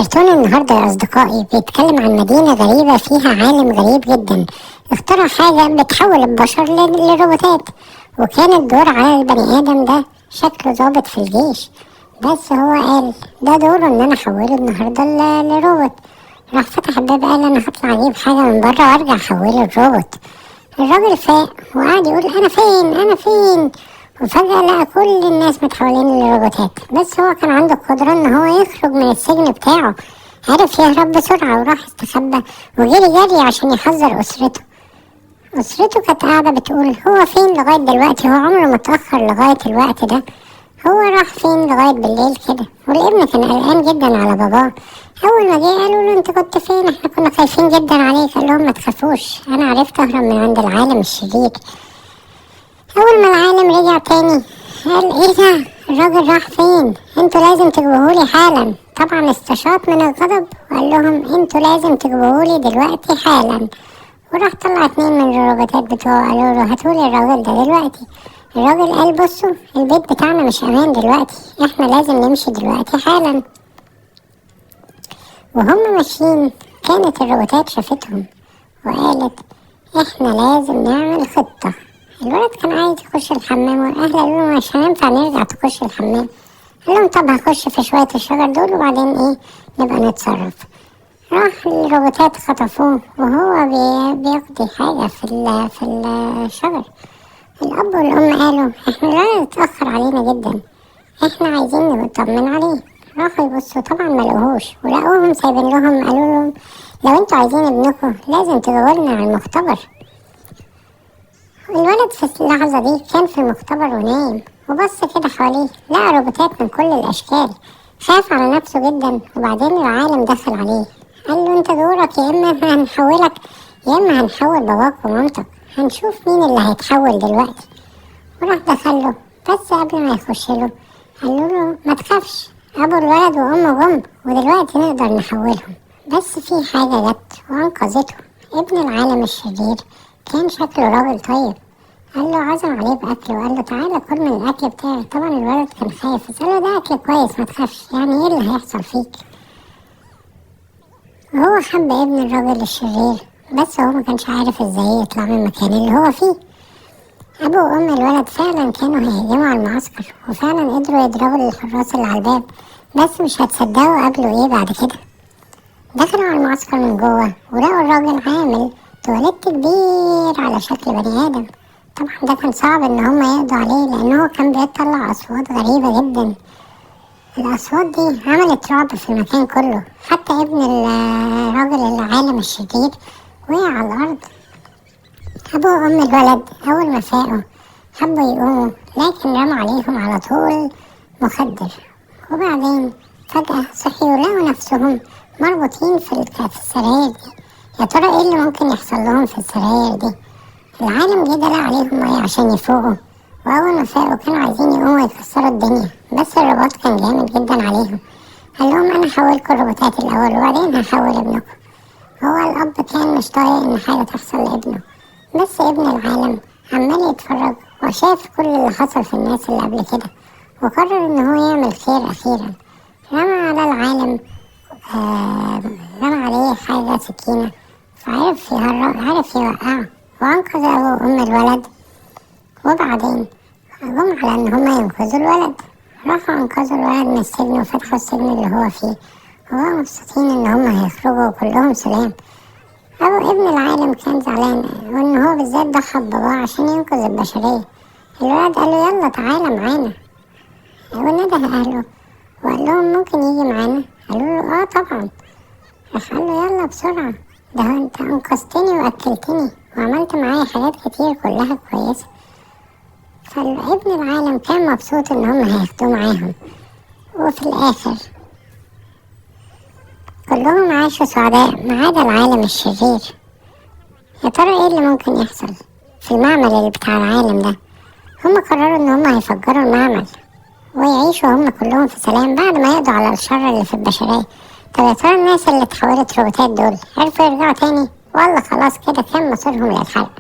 كرتون النهاردة يا أصدقائي بيتكلم عن مدينة غريبة فيها عالم غريب جدا اخترع حاجة بتحول البشر لروبوتات. وكان الدور على البني آدم ده شكله ضابط في الجيش، بس هو قال ده دوره إن أنا أحوله النهاردة لروبوت. راح فتح الباب قال أنا هطلع أجيب حاجة من بره وأرجع أحوله لروبوت. الراجل فاق وقعد يقول أنا فين أنا فين، وفجأة لقى كل الناس متحولين لروبوتات، بس هو كان عنده القدرة إن هو يخرج من السجن بتاعه. عرف يهرب بسرعة وراح استخبى وجري جري عشان يحذر أسرته كانت قاعدة بتقول هو فين لغاية دلوقتي، هو عمره ما اتأخر لغاية الوقت ده، هو راح فين لغاية بالليل كده. والابن كان قلقان جدا على باباه. أول ما جه قالوا له أنت كنت فين، احنا كنا خايفين جدا عليك. قال لهم ما تخافوش، أنا عرفت أهرب من عند العالم الشرير. أول ما العالم رجع تاني قال ايه ده، الراجل راح فين، انتوا لازم تجيبوهولي حالا. طبعا استشاط من الغضب وقال لهم انتوا لازم تجيبوهولي دلوقتي حالا. وراح طلع 2 من الروبوتات بتوعه قالوا له هاتولي الراجل ده دلوقتي. الراجل قال بصوا البيت بتاعنا مش امان دلوقتي، احنا لازم نمشي دلوقتي حالا. وهم ماشيين كانت الروبوتات شافتهم وقالت احنا لازم نعمل خطة. الولد كان عايز يخش الحمام والاهل قالوا له مش هينفع نرجع تخش الحمام. قال لهم طب هخش في شوية الشجر دول وبعدين نبقى نتصرف. راح الروبوتات خطفوه وهو بيقضي حاجة في الشجر. الأب والأم قالوا احنا الولد اتأخر علينا جدا، احنا عايزين نطمن عليه. راحوا يبصوا طبعا ملقوهوش ولقوهم سايبين لهم. قالوا لهم لو انتوا عايزين ابنكم لازم تجيبولنا على المختبر. الولد في اللحظة دي كان في المختبر ونايم وبص كده حواليه لقى روبوتات من كل الأشكال. خاف على نفسه جدا وبعدين العالم دخل عليه قال له انت دورك يا اما هنحولك يا اما هنحول باباك ومامتك، هنشوف مين اللي هيتحول دلوقتي. وراح دخله بس قبل ما يخش له قال له ما تخافش، ابو الولد وامه جم ودلوقتي نقدر نحولهم. بس في حاجة جت وانقذته. ابن العالم الشرير كان شكله راجل طيب، قال له عزم عليه بأكل وقال له تعالى كل من الأكل بتاعي. طبعا الولد كان خايف بس قال له ده أكل كويس ما تخافش، يعني ايه اللي هيحصل فيك. وهو حب ابن الراجل الشرير بس هو ما كانش عارف ازاي يطلع من المكان اللي هو فيه. أبو وأم الولد فعلا كانوا هيهجموا على المعسكر وفعلا قدروا يضربوا الحراس اللي على الباب، بس مش هتصدقوا قبلوا ايه بعد كده. دخلوا على المعسكر من جوه ولقوا الراجل عامل تواليت كبير على شكل بني آدم. طبعا ده كان صعب ان هم يقضوا عليه لانه كان بيطلع اصوات غريبة جدا. الاصوات دي عملت رعب في المكان كله، حتى ابن الراجل العالم الشرير وقع على الارض. ابو وام الولد اول ما فاقوا حبوا يقوموا لكن رمى عليهم على طول مخدر. وبعدين فجأة صحيوا لقوا نفسهم مربوطين في السراير دي. يا ترى ايه اللي ممكن يحصل لهم في السراير دي. العالم جه دلق عليهم ميه عشان يفوقوا، واول ما فاقوا كانوا عايزين يقوموا يكسروا الدنيا بس الرباط كان جامد جدا عليهم. قال لهم انا هحولكم الروبوتات الاول وبعدين هحول ابنكم. هو الاب كان مش طايق ان حاجه تحصل لابنه، بس ابن العالم عمال يتفرج وشاف كل اللي حصل في الناس اللي قبل كده وقرر ان هو يعمل خير اخيرا. رمى على العالم رمى عليه حاجه سكينه فعرف عرف يوقعه وأنقذ أبو وأم الولد. وبعدين جم على إن هما ينقذوا الولد، راحوا أنقذوا الولد من السجن وفتحوا السجن اللي هو فيه وبقوا مبسوطين إن هما هيخرجوا وكلهم سلام. أبو ابن العالم كان زعلان وإن هو بالذات ضحى بباباه عشان ينقذ البشرية. الولد قال له يلا تعالى معانا ونده أهله وقال لهم ممكن يجي معانا. قالوا له طبعا. راح قال له يلا بسرعة، ده انت انقذتني واكلتني وعملت معايا حاجات كتير كلها كويسة. فابن العالم كان مبسوط ان هم هياخدوه معاهم. وفي الاخر كلهم عاشوا سعداء ما عدا العالم الشرير. يا ترى ايه اللي ممكن يحصل في المعمل اللي بتاع العالم ده. هم قرروا ان هم هيفجروا المعمل ويعيشوا هم كلهم في سلام بعد ما يقضوا على الشر اللي في البشرية. طب يا ترى الناس اللي اتحولت روبوتات دول عرفوا يرجعوا تاني ولا خلاص كده كان مصيرهم للحرق؟